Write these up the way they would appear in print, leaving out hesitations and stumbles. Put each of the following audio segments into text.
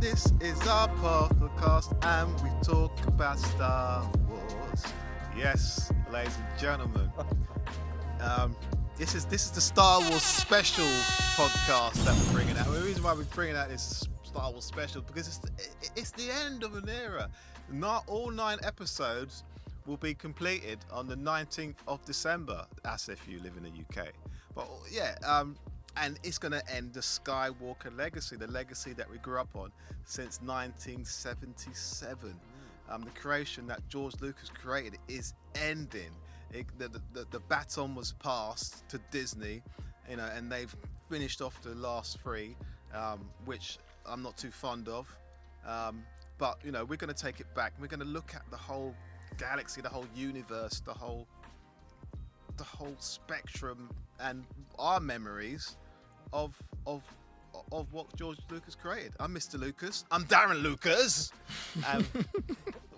This is our podcast and we talk about Star Wars. Yes, ladies and gentlemen. This is the Star Wars special podcast that we're bringing out. The reason why we're bringing out this Star Wars special because it's the end of an era. Not all 9 episodes will be completed on the 19th of December, as if you live in the UK. But yeah, and it's going to end the Skywalker legacy, the legacy that we grew up on since 1977. The creation that George Lucas created is ending. The baton was passed to Disney, and they've finished off the last 3, which I'm not too fond of. But we're going to take it back. We're going to look at the whole galaxy, the whole universe, the whole spectrum, and our memories of what George Lucas created. I'm Mr. Lucas. I'm Darren Lucas. And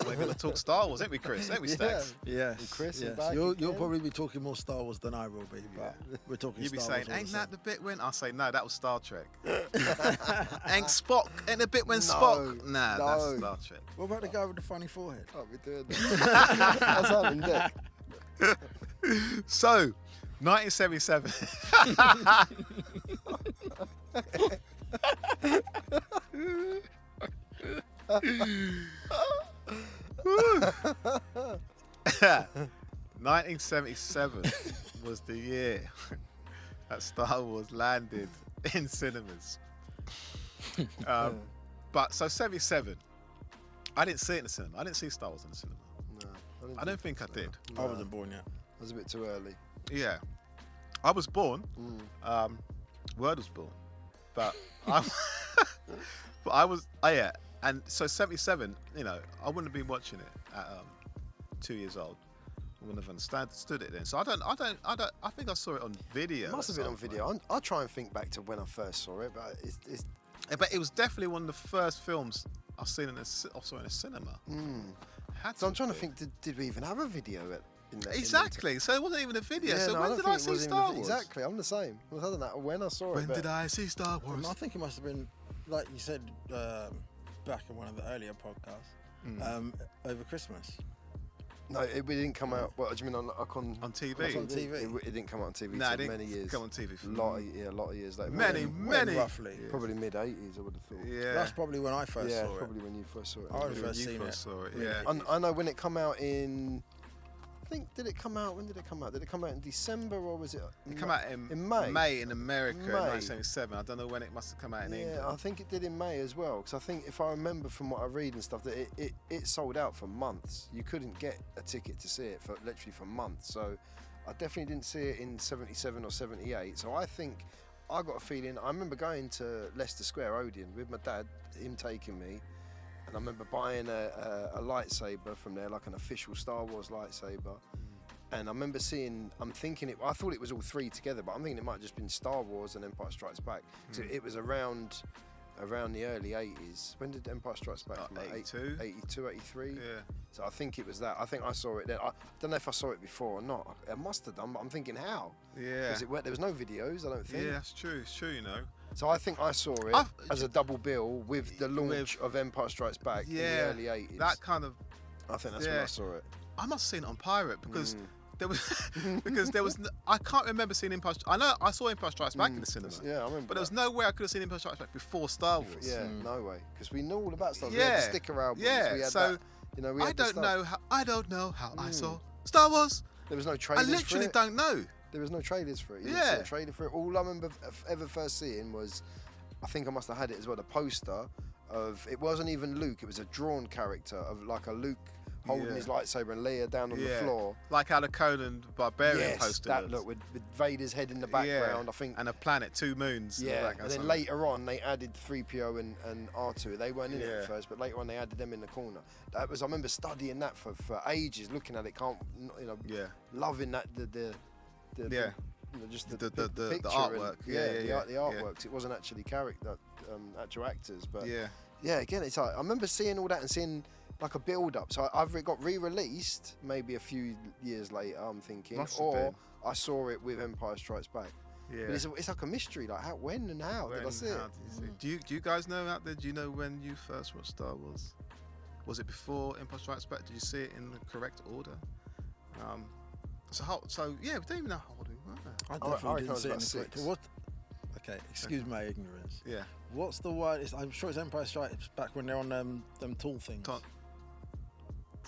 we're going to talk Star Wars, ain't we, Chris? Ain't we, Stax? Yes. And Chris, yes. You'll probably be talking more Star Wars than I will be, but we're talking You'll Star be saying, Wars. ain't that the bit when? I'll say, no, that was Star Trek. Ain't Spock, ain't the bit when Spock? Nah, that's Star Trek. What about the guy with the funny forehead? Oh, we're doing that. That's Alan Deck. So, 1977. (1977) was the year that Star Wars landed in cinemas. But so 77, I didn't see it in the cinema. I didn't see Star Wars in the cinema. No, I don't think I did. I wasn't born yet. I was a bit too early. Yeah, I was born. Word was born, but I was. Oh yeah, and so 77. I wouldn't have been watching it at 2 years old. I wouldn't have understood it then. So I don't. I think I saw it on video. It must have been on video. I'll try and think back to when I first saw it, but it's But it was definitely one of the first films I've seen in a cinema. So I'm trying to think. Did we even have a video in that? Exactly. So it wasn't even a video. Yeah, so no, when did I see Star Wars? Exactly. I'm the same. I don't know when I saw it. When did I see Star Wars? I think it must have been, like you said, back in one of the earlier podcasts, over Christmas. No, it didn't come out. What do you mean on TV? It was on TV. It didn't come out on TV No, for it didn't many years. come on TV for a lot of years later. Many. Roughly. Probably mid '80s, I would have thought. Yeah. That's probably when I first saw it. Yeah, probably when you first saw it. I first You seen first it. saw it. Yeah. I know when it come out in. I think when did it come out? Did it come out in December or was it? It came out in May. May in America in May. 1977. I don't know when it must have come out in England. Yeah, I think it did in May as well. Because I think if I remember from what I read and stuff, that it sold out for months. You couldn't get a ticket to see it for literally for months. So I definitely didn't see it in 77 or 78. So I think I got a feeling. I remember going to Leicester Square Odeon with my dad, him taking me. And I remember buying a lightsaber from there, like an official Star Wars lightsaber. And I remember I thought it was all 3 together, but I'm thinking it might have just been Star Wars and Empire Strikes Back. So it was around the early 80s. When did Empire Strikes Back come out? 82? 82, 83? Yeah. So I think it was that. I think I saw it then. I don't know if I saw it before or not. I must have done, but I'm thinking how? Yeah. Because there was no videos, I don't think. Yeah, that's true. It's true, So I think I saw it as a double bill with the launch of Empire Strikes Back in the early 80s. That kind of. I think that's when I saw it. I must have seen it on pirate because there was I can't remember seeing Empire. I know I saw Empire Strikes Back in the cinema. Yeah, I remember. But there was no way I could have seen Empire Strikes Back before Star Wars. Yeah, no way. Because we know all about Star Wars. Yeah. We had the sticker albums. Yeah. We had So that, we I had the don't stuff. know how. I don't know how I saw Star Wars. There was no I trailers literally for it. don't know. There was no trailers for it. You didn't see a trailer for it. All I remember ever first seeing was, I think I must have had it as well, the poster of, it wasn't even Luke, it was a drawn character of like a Luke holding his lightsaber and Leia down on the floor. Like how the Conan Barbarian poster that does. look with Vader's head in the background, I think. And a planet, 2 moons. Yeah, and and then later on they added 3PO and R2. They weren't in it at first, but later on they added them in the corner. I remember studying that for ages, looking at it, loving that just the picture the artwork. And, the artworks. It wasn't actually actual actors, but again, it's like I remember seeing all that and seeing like a build up. So either it got re-released maybe a few years later, I'm thinking, or I saw it with Empire Strikes Back. Yeah. But it's like a mystery. Like when and how did I see it? How did you see it? Do you guys know out there? Do you know when you first watched Star Wars? Was it before Empire Strikes Back? Did you see it in the correct order? So yeah, we don't even know how old we were. I I definitely reckon I didn't was see it in about the correct. 6. What? Okay, excuse my ignorance. Yeah. What's the word? I'm sure it's Empire Strikes Back when they're on them tall things.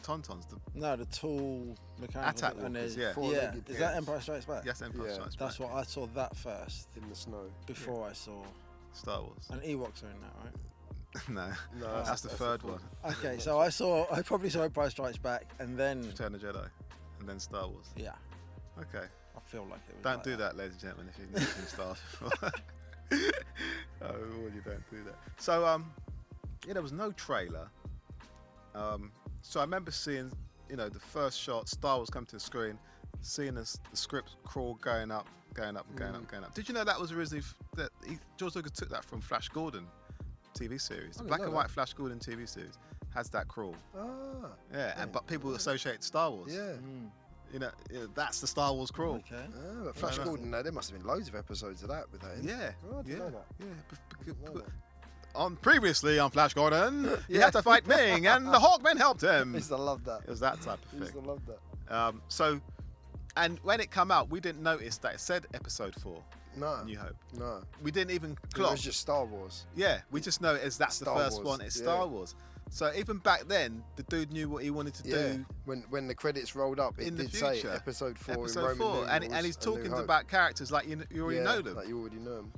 Tauntauns. No, the tall mechanical. Attack and walkers, there's- yeah. Four-legged Is that things. Empire Strikes Back? Yes, Empire Yeah. Strikes That's Back. what I saw that first In the snow. before I saw. Star Wars. And Ewoks are in that, right? No, No, that's the third one. Okay, so I probably saw Empire Strikes Back and then Return of the Jedi, and then Star Wars. yeah, Okay. I feel like it was. Don't like do that, ladies and gentlemen, if you've never seen Star Wars before. Oh, you don't do that. So, yeah, there was no trailer. So I remember seeing, the first shot, Star Wars come to the screen, seeing the script crawl going up, going up, going up, going up. Did you know that was originally George Lucas took that from Flash Gordon TV series, the didn't black know and that. white Flash Gordon TV series has that crawl. Ah. Yeah, but people associate Star Wars. Yeah. That's the Star Wars crawl. Okay. Ah, but Flash no. Gordon, there must have been loads of episodes of that with that in. Yeah, Oh, I didn't yeah, know that. yeah. Didn't know that. Previously on Flash Gordon, he had to fight Ming, and the Hawkmen helped I him. used to love that. It was that type I of used thing. to love that. And when it came out, we didn't notice that it said Episode 4, No. New Hope. No. We didn't even It clock. was just Star Wars. Yeah, we just know that's the Star first Wars, one. It's yeah. Star Wars. So even back then, the dude knew what he wanted to Yeah. do When the credits rolled up, it in the did say future. Episode 4 in Episode Roman 4, and numerals, he's A New talking Hope. about characters like you already know them. Like you already know them.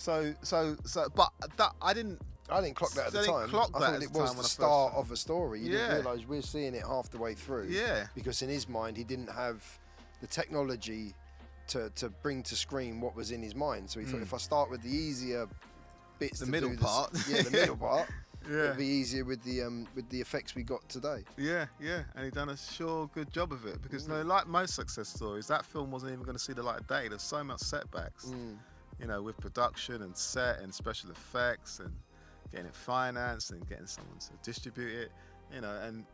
But that I didn't. I didn't clock that at I the didn't time. clock I that thought at it the was time the when I first start saw it. of a story. You Yeah. didn't realise we're seeing it half the way through. Yeah. Because in his mind, he didn't have the technology to bring to screen what was in his mind. So he thought, if I start with the easier bits, The to middle do this- part. yeah, the middle part, Yeah. it'll be easier with the effects we got today. Yeah, and he done a sure good job of it because like most success stories, that film wasn't even going to see the light of day. There's so much setbacks, with production and set and special effects and getting it financed and getting someone to distribute it, and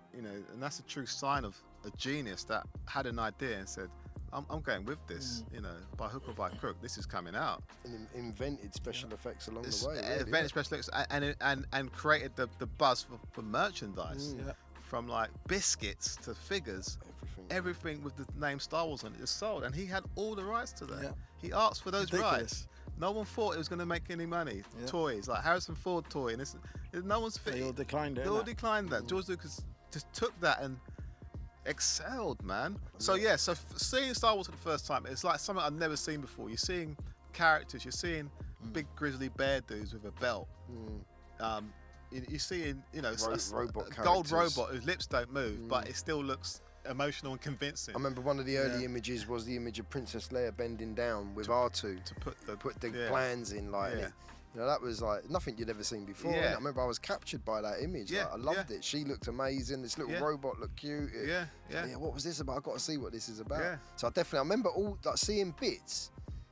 that's a true sign of a genius that had an idea and said, I'm going with this, by hook or by crook, this is coming out. And invented special effects along the way. Invented Really, special effects and created the buzz for merchandise, Yeah. from like biscuits to figures. Everything with the name Star Wars on it is sold, and he had all the rights to that. Yeah. He asked for those Ridiculous. rights. No one thought it was going to make any money. Yeah. Toys like Harrison Ford toy, and no one's fit. They all declined it. They all innit? declined that. George Lucas just took that and excelled, man. So yeah, seeing Star Wars for the first time, it's like something I've never seen before. You're seeing characters. You're seeing big grizzly bear dudes with a belt. You're seeing, Robot a gold characters. robot whose lips don't move, but it still looks emotional and convincing. I remember one of the early Yeah. images was the image of Princess Leia bending down with R2 to put the the plans in, like, and Yeah. it, that was like nothing you'd ever seen before. Yeah. innit? I remember I was captured by that image. Yeah, Like, I loved yeah. it. She looked amazing. This little Yeah. robot looked cute. Yeah. What was this about? I got to see what this is about. Yeah. So I remember all like seeing bits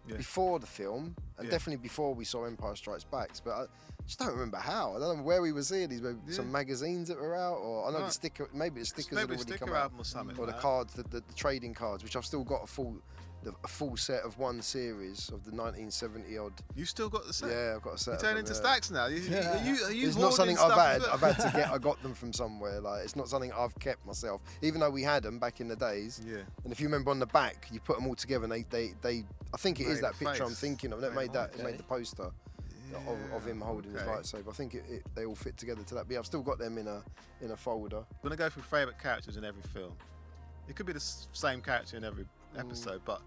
Yeah. before the film, and Yeah. definitely before we saw Empire Strikes Back. But I just don't remember how. I don't know where we were seeing these. Maybe Yeah. some magazines that were out, or I know No. the sticker. Maybe the stickers Maybe had a already sticker come out. album or something. Or the like cards, the trading cards, which I've still got a full set of one series of the 1970 odd. that. You still got the set. Yeah, I've got a set. You of turn them, into yeah. Stax now. Are you It's not something hoarding I've stuff had. as well? I've had to get. I got them from somewhere. Like it's not something I've kept myself. Even though we had them back in the days. Yeah. And if you remember on the back, you put them all together, and they I think it is Made that a picture I'm face. thinking of. That made that. It Okay. made the poster of him holding his lightsaber. I think they all fit together to that. But yeah, I've still got them in a folder. I'm gonna go through favourite characters in every film. It could be the same character in every episode, but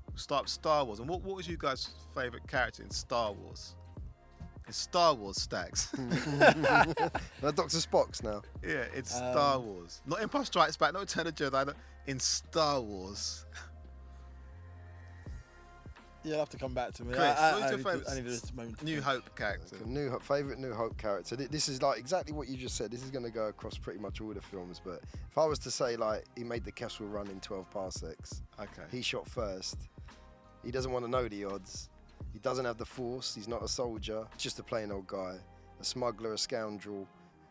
we'll start with Star Wars. And what was you guys' favourite character in Star Wars? In Star Wars, Stax. Now Dr. Spock's now. Yeah, it's Star Wars. Not Empire Strikes Back, not Return of the Jedi. No, in Star Wars. You'll have to come back to me. Chris, I what's your need to- favourite I need this moment to New think. Hope character. Favourite New Hope character. This is like exactly what you just said. This is going to go across pretty much all the films. But if I was to say, like, he made the Kessel Run in 12 parsecs. Okay. He shot first. He doesn't want to know the odds. He doesn't have the force. He's not a soldier. He's just a plain old guy. A smuggler, a scoundrel.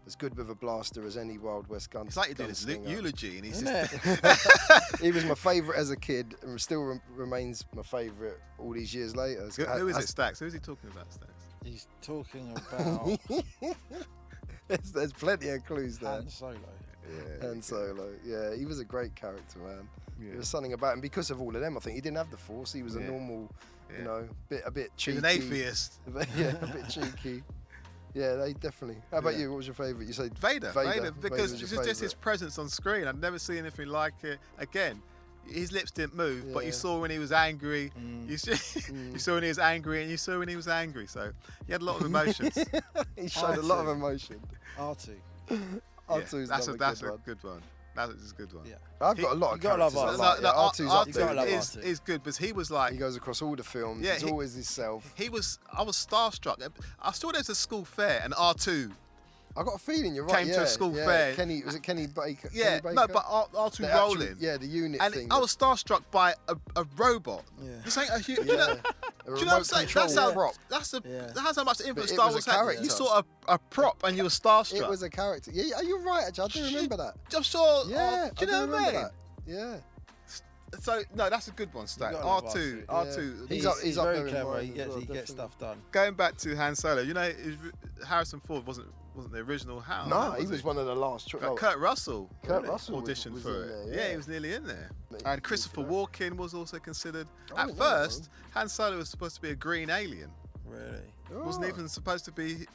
as good with a blaster as any Wild West gun. It's like you're doing his eulogy, and he's just He was my favourite as a kid, and still remains my favourite all these years later. Who is it, Stax? Who is he talking about, Stax? He's talking about There's plenty of clues there. Han Solo. Yeah, Han Solo. Yeah, he was a great character, man. There was something about him because of all of them. I think he didn't have the Force. He was a normal, you know, a bit cheeky. He's an atheist. Yeah, a bit cheeky. Yeah, they definitely. How about you? What was your favourite? You said Vader, because was it's your just his favourite. presence on screen. I'd never seen anything like it. Again, his lips didn't move, but you saw when he was angry. You saw when he was angry, and you saw when he was angry. So he had a lot of emotions. He showed a lot of emotion. R2. R2's that's another a good one. That is a good one. Yeah. I've got a lot of you gotta love characters. R2. R2's up You gotta love there. R2. is good, because he was like, He goes across all the films. Yeah, He's always himself. I was starstruck. I saw there was a school fair, and R2 I got a feeling you're right. came to a school fair. Was it Kenny Baker? Yeah, Kenny no, Baker? but R2 The actual- rolling. Yeah, the unit And thing. I was starstruck by a robot. Yeah. This ain't a human. Yeah. Do you know A what I'm remote saying? control That's how prop. that's how much influence it Star was a Wars had. character. You saw a prop and you were starstruck. It was a character. Yeah, you're right. Actually, I do remember that. I'm sure. Yeah, do you know what I mean? that. Yeah. So no, that's a good one, Stack. gotta love R2. R2. R2. He's up very there in clever. mine He as gets well, he gets definitely. stuff done. Going back to Han Solo, you know, Harrison Ford wasn't the original Han. No, he was one of the last. Kurt Russell Russell auditioned was for in it. there, Yeah, yeah. he was nearly in there. He And was Christopher good. Walken was also considered. I At didn't know that first, Han Solo was supposed to be a green alien. Really. Wasn't Oh. even supposed to be,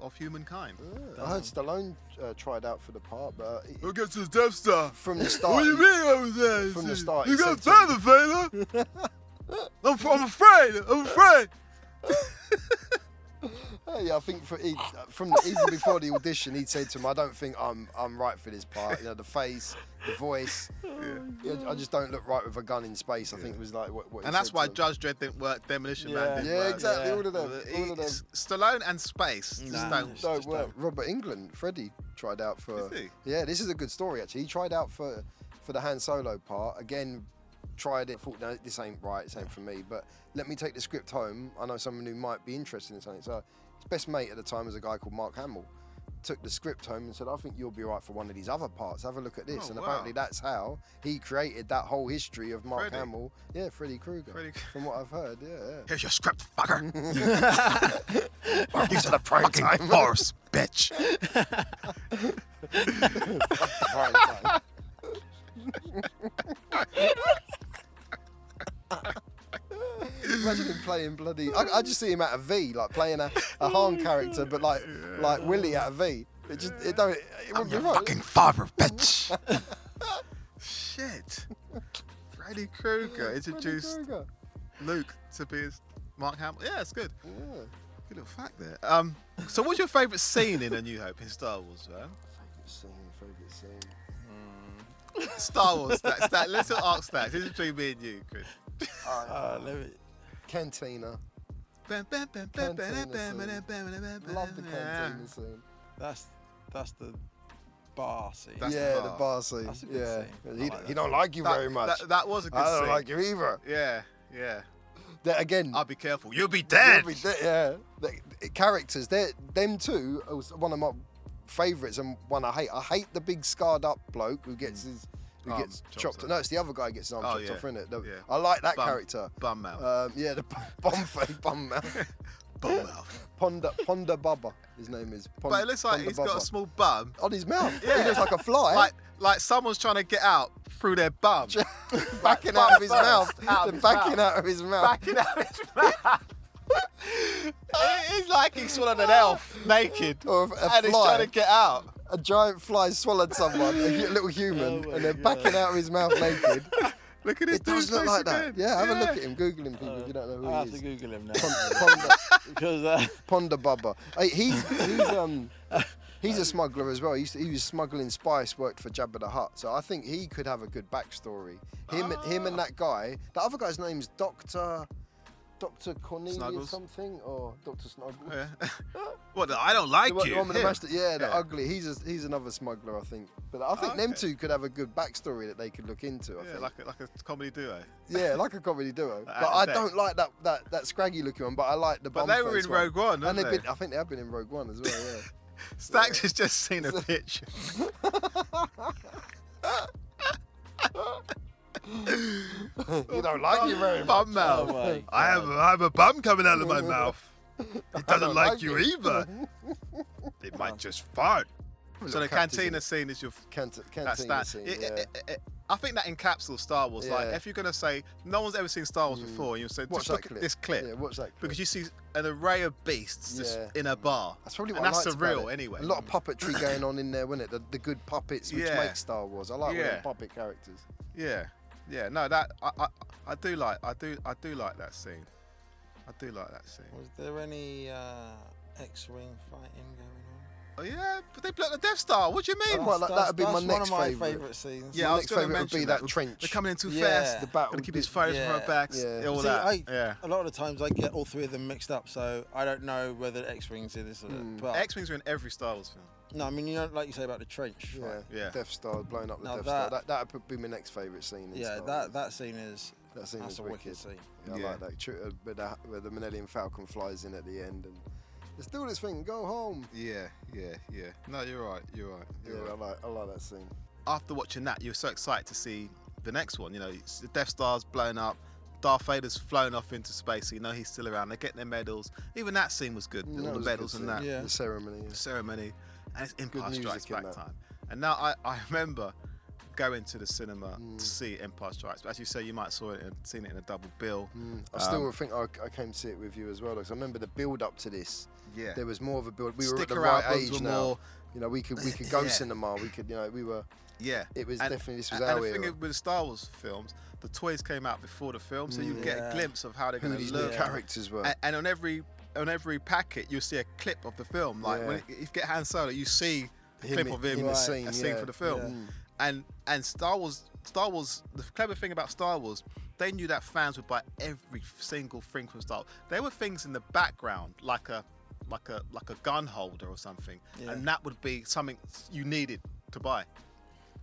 of humankind. Yeah. I heard Stallone tried out for the part, but We'll get to the Death Star. from the start, What do you mean over there? From the start, You he got said to further, Vader. I'm afraid. I'm afraid. Yeah, I think even before the audition, he'd said to him, "I don't think I'm right for this part. You know, the face, the voice. Yeah, I just don't look right with a gun in space." I think it was like what he And that's said why to him. Judge Dredd didn't work. Demolition Man Yeah. didn't Yeah, work. exactly. Yeah. All of them. All of them. Stallone and space just Nah. don't. It's No, just well, dumb. Robert Englund, Freddie tried out for. Did Yeah, this is a good story actually. He tried out for the Han Solo part again. Tried it. Thought, no, this ain't right. This ain't for me. But let me take the script home. I know someone who might be interested in something. So his best mate at the time was a guy called Mark Hamill. Took the script home and said, "I think you'll be right for one of these other parts. Have a look at this." Oh, and wow. apparently that's how he created that whole history of Mark Freddie. Hamill. Yeah, Freddy Krueger. From what I've heard. Yeah. Here's your script, fucker. Use the prime time. Force, bitch. Prime time. Imagine him playing bloody. I just see him at a V, like playing a Han character, but like Willie at a V. It wouldn't be right. father, bitch. Shit. Freddy Krueger introduced Freddy Krueger. Luke to be his Mark Hamill. Yeah, it's good. Yeah. Good little fact there. So what's your favourite scene in A New Hope in Star Wars, man? Favorite scene. Star Wars, Stax. Let's ask Stax. This is between me and you, Chris. Let me. Cantina. Love the cantina scene. That's the bar scene. That's Yeah, the the bar. bar scene. That's a good Yeah. scene. He I like he that. don't like you very much. That was a good I don't scene. like you either. Yeah. Again, I'll be careful. You'll be dead. Yeah, the characters. Them two was one of my favourites and one I hate. I hate the big scarred up bloke who gets Arms chopped chopped. off. No, it's the other guy who gets his arm Oh, chopped yeah. off, isn't it? Yeah. I like that Bum. character. Bum mouth. Yeah, the bomb face, bum mouth. Bum mouth. Ponda Bubba, his name is. But it looks like Ponda he's got a Bubba. small bum. On his mouth. Yeah. He looks like a fly. Like someone's trying to get out through their bum. backing out of his mouth. Out of They're his backing mouth. out of his mouth. Backing out his mouth. It's like he swallowed an elf naked. Or a And he's fly. trying to get out. A giant fly swallowed someone, a little human, and they're backing out of his mouth naked. Look at his It does look face like again. that. Yeah, have a look at him. Google him, people, if you don't know who I have he to is. Google him now Ponda because Bubba. Hey, he's a smuggler as well. He was smuggling spice, worked for Jabba the Hutt. So I think he could have a good backstory. Him and that guy. The other guy's name's Dr. Cornelius Snuggles. something or Dr. Snuggles. Yeah. What? I don't like The you. one with the Him. master, yeah, the Yeah. ugly. He's another smuggler, I think. But I think them two could have a good backstory that they could look into. I Yeah, think. like a comedy duo. Yeah, like a comedy duo. Like But I Andy don't like that scraggy looking one. But I like the. But they were bum-faced in one. Rogue One, And weren't they? I think they have been in Rogue One as well. Stax has just seen a picture. You don't like it very much. Bum mouth. Oh my I have a bum coming out of my mouth. It doesn't don't like like you it. either. It might just fart. So the cantina scene is your Cantina scene, I think that encapsulates Star Wars. Like, Yeah. if you're gonna say no one's ever seen Star Wars before, you say Watch just that look clip. at this clip Yeah, watch that clip. because you see an array of beasts just Yeah. in a bar. That's probably and what I that's liked about surreal it. anyway. A lot of puppetry going on in there, wasn't it? The good puppets which Yeah. make Star Wars. I like all Yeah. the puppet characters. Yeah. No, that I do like that scene. I do like that scene. Was there any X-wing fighting going on? Oh yeah, but they blew up the Death Star. What do you mean? Well, that'd be my that's next one of my favourite. favourite scenes. Yeah, My I was next going to favourite would mention be that trench. They're coming in too Yeah. fast. The battle Gonna keep bit. his phones from Yeah. her backs. Yeah. All See, that. Yeah. a lot of the times I get all three of them mixed up, so I don't know whether X-wings in this or that. But X-Wings are in every Star Wars film. no, I mean, you know, like you say about the trench. Yeah. Right? Yeah. Death Star, blowing up the Now Death Star. that- That would be my next favourite scene. In Yeah, Star Wars. that scene is That scene that's was a wicked. wicked scene. Yeah, I Yeah. like that. Where the Millennium Falcon flies in at the end and let's do this thing. Go home. Yeah. No, you're right. You're right. I like that scene. After watching that, you're so excited to see the next one. You know, it's the Death Star's blown up. Darth Vader's flown off into space. So you know he's still around. They're getting their medals. Even that scene was good. That All the was a good medals and scene. that. Yeah. The ceremony. Yeah. The ceremony. And it's Empire music Strikes in Back that. time. And now I remember going to the cinema to see Empire Strikes Back. As you say, you might have seen it in a double bill. I still think I came to see it with you as well because I remember the build up to this. Yeah. There was more of a build. We were at the Sticker right albums age were now. more- You know, we could go Yeah. cinema. We could, we were. Yeah. It was And- definitely this was and our the thing era. with the Star Wars films, the toys came out before the film, so you get a Yeah. glimpse of how they're Who going to these new look. characters were. And on every packet, you'll see a clip of the film. Like Yeah. if you get Han Solo, you see a Him clip in- of him, in the a scene, scene yeah. for the film. And Star Wars. The clever thing about Star Wars, they knew that fans would buy every single thing from Star Wars. There were things in the background, like a gun holder or something, Yeah. and that would be something you needed to buy.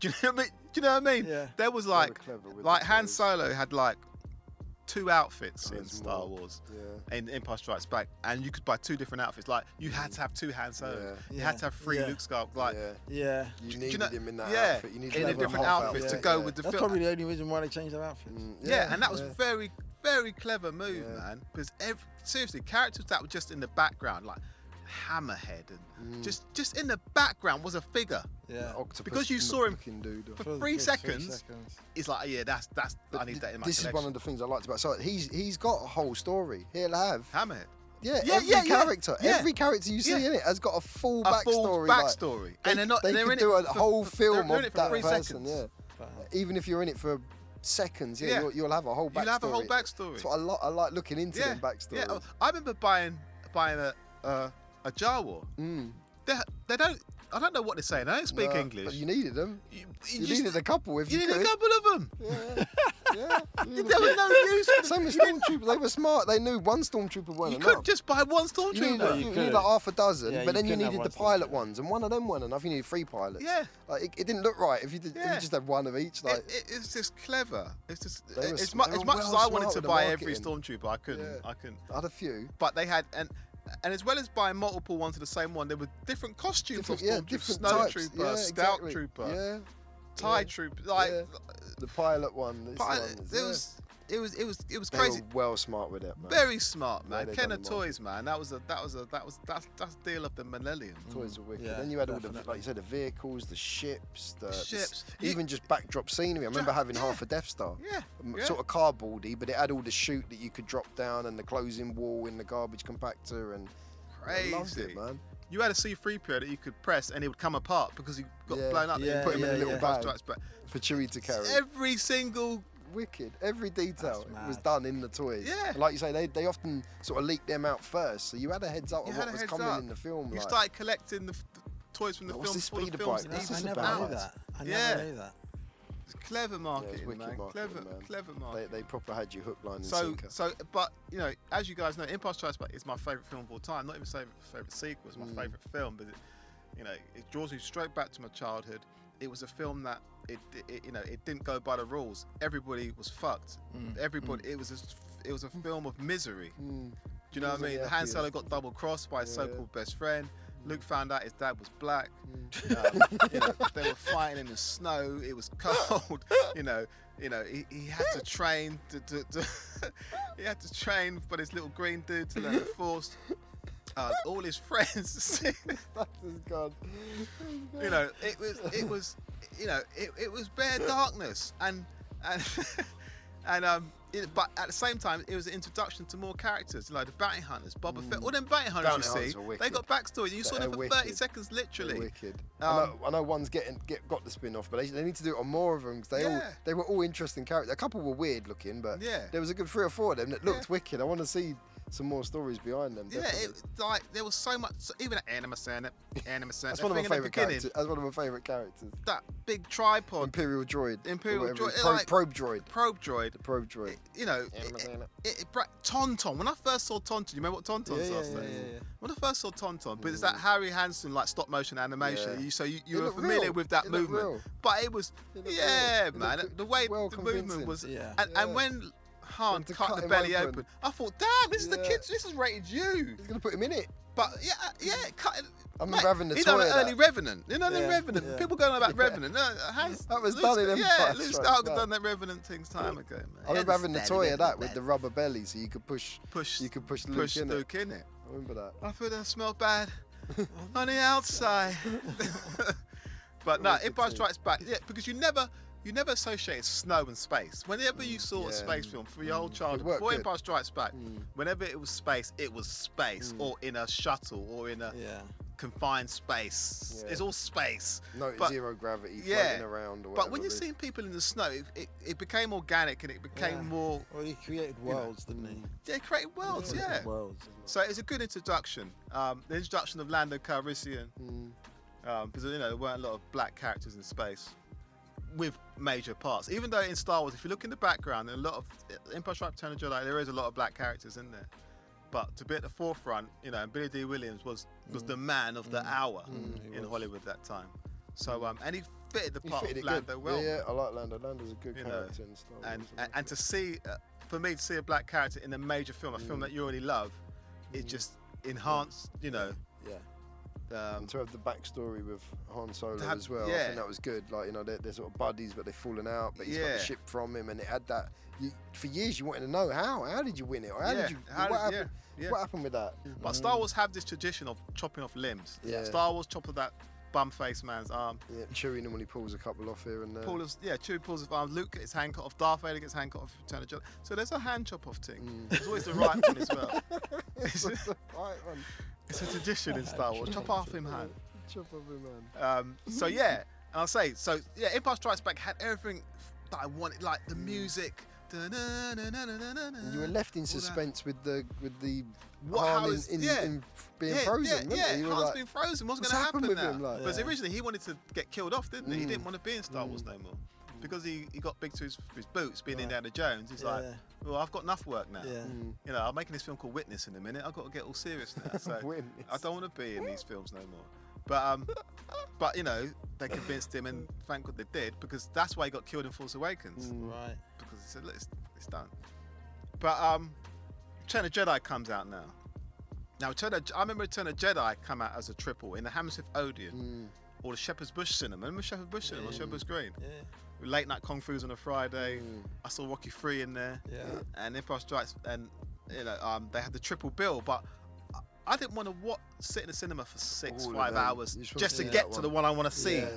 Do you know what I mean? Yeah. There was were like clever with Han the toys. Solo had like 2 outfits in There's Star more. Wars. Yeah. In Empire Strikes Back, and you could buy 2 different outfits. Like you had to have 2 Han Solos. Yeah. You had to have 3 Yeah. Luke Skywalker. Like Yeah. Yeah. You do needed you know- him in that yeah, outfit. You needed in a to have different half outfit to outfit, go yeah. with the That's film. probably the only reason why they changed their outfits. Yeah, and that was yeah. very, very clever move, Yeah. man. Because seriously, characters that were just in the background, like Hammerhead, and just in the background was a figure. Yeah. Octopus Because you saw him looking dude. For 3 seconds, it's like, yeah, that's I need that in my This collection. is one of the things I liked about. So he's got a whole story. He'll have. Hammerhead. Yeah, Yeah, every yeah, yeah. character, Yeah. every character you see Yeah. in it has got a full A backstory. full backstory, They, and they're not. They they're could in do it a whole film they're in of it for that 3 person. seconds. Yeah, even if you're in it for seconds, Yeah. you'll have a whole backstory. You'll have a whole backstory. That's what I like looking into them backstories. Yeah, I remember buying a Jawa. They don't. I don't know what they're saying. I don't speak No, English. But you needed them. You You just- needed a couple if you You could. need a couple of them. Yeah, yeah. There was no use for them. Same as stormtroopers. They were smart. They knew one stormtrooper wasn't You enough. couldn't just buy one You stormtrooper. needed, No, a you few, you could. needed like half a dozen, Yeah, but then you you couldn't have needed one the pilot stormtrooper. ones, and one of them wasn't enough. You needed 3 pilots. Yeah. Like it didn't look right if you Yeah. just had one of each. Like It's just clever. It's just They were as sm- much they as were much well as I wanted smart to with the buy every marketing. stormtrooper, I couldn't. Yeah. I couldn't. I had a few. But they had and as well as buying multiple ones of the same one, there were different costumes of stormtroopers. different Snow types. trooper, Yeah, scout exactly. trooper, Yeah, tie yeah. trooper. Like yeah. The pilot one. This but one. it was They crazy. were well smart with it, man. Very smart, Yeah, man. they Kenner done the Toys, man. That's the deal of the millennium. Toys were wicked. Yeah, Then you had all the, definitely. like you said, the vehicles, the ships, the ships. even just backdrop scenery. I remember having yeah. half a Death Star. Yeah, yeah. Sort of cardboardy, but it had all the chute that you could drop down and the closing wall in the garbage compactor, and I loved Crazy. it, man. You had a C-3PO that you could press and it would come apart because he got Yeah. blown up. Yeah, and put him in a yeah, little yeah. bag. Bag. For Chewie to carry. Every single. Wicked. Every detail That's was mad. done in the toys. Yeah. And like you say, they often sort of leaked them out first, so you had a heads up You on had what a was heads coming up. in the film. You like. started collecting the toys from the What's films this for the speeder films bike? even What's this I never about? knew that. I Yeah. never knew that. It's clever marketing, wicked man. marketing, man. Clever marketing. They proper had you hook, line, and So, sinker. but you know, as you guys know, Empire Strikes Back is my favourite film of all time. Not even favourite sequel, it's my favourite film, but it draws me straight back to my childhood. It was a film that it didn't go by the rules. Everybody was fucked. Everybody. It was a film of misery. Do you know what I mean? Wasn't Han happy Solo as- got double crossed by his Yeah. so-called best friend. Luke found out his dad was black. They were fighting in the snow. It was cold. He had to train he had to train for this little green dude to learn the Force. All his friends. That is God. It was bare darkness but at the same time, it was an introduction to more characters, like the bounty hunters, Boba Fett. All them bounty hunters they got backstory. You saw them for 30 seconds, literally. They're wicked. I know one's got the spin-off, but they need to do it on more of them because they were all interesting characters. A couple were weird looking, but there was a good 3 or 4 of them that looked wicked. I want to see some more stories behind them. There was so much. Even imminent. That's one of my favourite characters. That's one of my favourite characters. That big tripod. Imperial droid. Probe droid. The probe droid. Tauntaun. When I first saw Tauntaun, you remember what Tauntaun was? Yeah. When I first saw Tauntaun, but it's that Harry Hansen like stop motion animation. Yeah. So you were familiar with that movement, but it was man. The way the movement was, and when Han cut the belly open. I thought, damn, this is the kids. This is rated U. He's gonna put him in it. But cut it. I remember having the toy. You know, the early Revenant. You know the Revenant. Yeah. People going on about Revenant. No, that was done in them. Luke Skywalker done that Revenant things time ago, man. I remember having the toy of that with the rubber belly, so you could push Luke in it. I remember that. I thought that smelled bad on the outside. But no, Empire Strikes Back. Yeah, because you never associated snow and space. Whenever you saw a space film for your whole childhood, before Empire Strikes Back, whenever it was space, or in a shuttle, or in a confined space. It's all space. Zero gravity floating around. Or but when you're seeing people in the snow, it became organic and it became more. Well, he created worlds, didn't he? Yeah, he created worlds. Worlds. So it's a good introduction. The introduction of Lando Calrissian, because there weren't a lot of black characters in space with major parts. Even though in Star Wars, if you look in the background, a lot of Empire Strikes Back, Return of the Jedi, there is a lot of black characters in there. But to be at the forefront, and Billy D. Williams was the man of the hour in Hollywood at that time. So and he fitted the part of Lando well. Yeah, I like Lando. Lando's a good character in Star Wars. And to see, for me, to see a black character in a major film, a film that you already love, it just enhanced, and to have the backstory with Han Solo as well, I think that was good. Like, they're sort of buddies, but they've fallen out. But he's got the ship from him, and it had that. For years, you wanted to know how did you win it, or what happened? What happened with that? But Star Wars have this tradition of chopping off limbs. Yeah. Star Wars chopped off that bum-faced man's arm. Yeah, Chewie normally pulls a couple off here and there. Chewie pulls his arm. Luke gets his hand cut off. Darth Vader gets hand cut off. Return of the Jedi. So there's a hand chop off thing. It's always the right one as well. It's a tradition in Star Wars. Chop off him hand. Chop off him hand. And I'll say, Empire Strikes Back had everything that I wanted, like the music. You were left in suspense with the Han being frozen. Han's been frozen. What's going to happen with now? him? Because originally he wanted to get killed off, didn't he? He didn't want to be in Star Wars no more. Because he got big to his boots, being Indiana Jones. He's like, well, I've got enough work now. Yeah. I'm making this film called Witness in a minute. I've got to get all serious now. So I don't want to be in these films no more. But they convinced him, and thank God they did, because that's why he got killed in Force Awakens. Right. Because he said, look, it's done. But Return of Jedi comes out now. Now, I remember Return of Jedi come out as a triple in the Hammersmith Odeon or the Shepherd's Bush Cinema. Remember Shepherd's Bush Cinema or Shepherd's Green? Yeah. With late night kung fu's on a Friday. I saw Rocky 3 in there. Yeah. And Empire Strikes, and they had the triple bill, but I didn't want to sit in the cinema for 5 hours just to get to the one I want to see. Yeah.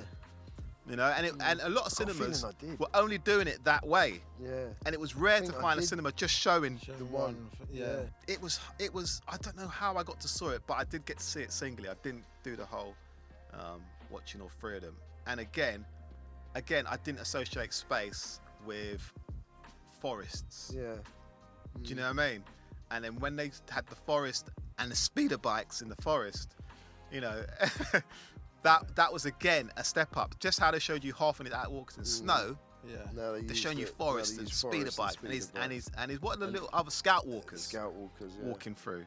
And a lot of cinemas were only doing it that way. Yeah. And it was rare to find a cinema just showing the one. Yeah. It was. I don't know how I got to saw it, but I did get to see it singly. I didn't do the whole watching all 3 of them. And again, I didn't associate space with forests. Yeah. Do you know what I mean? And then when they had the forest and the speeder bikes in the forest, that was again a step up. Just how they showed you half an hour walks in snow. Yeah. They're showing you forest and speeder bike, and he's what are the little other scout walkers walking through?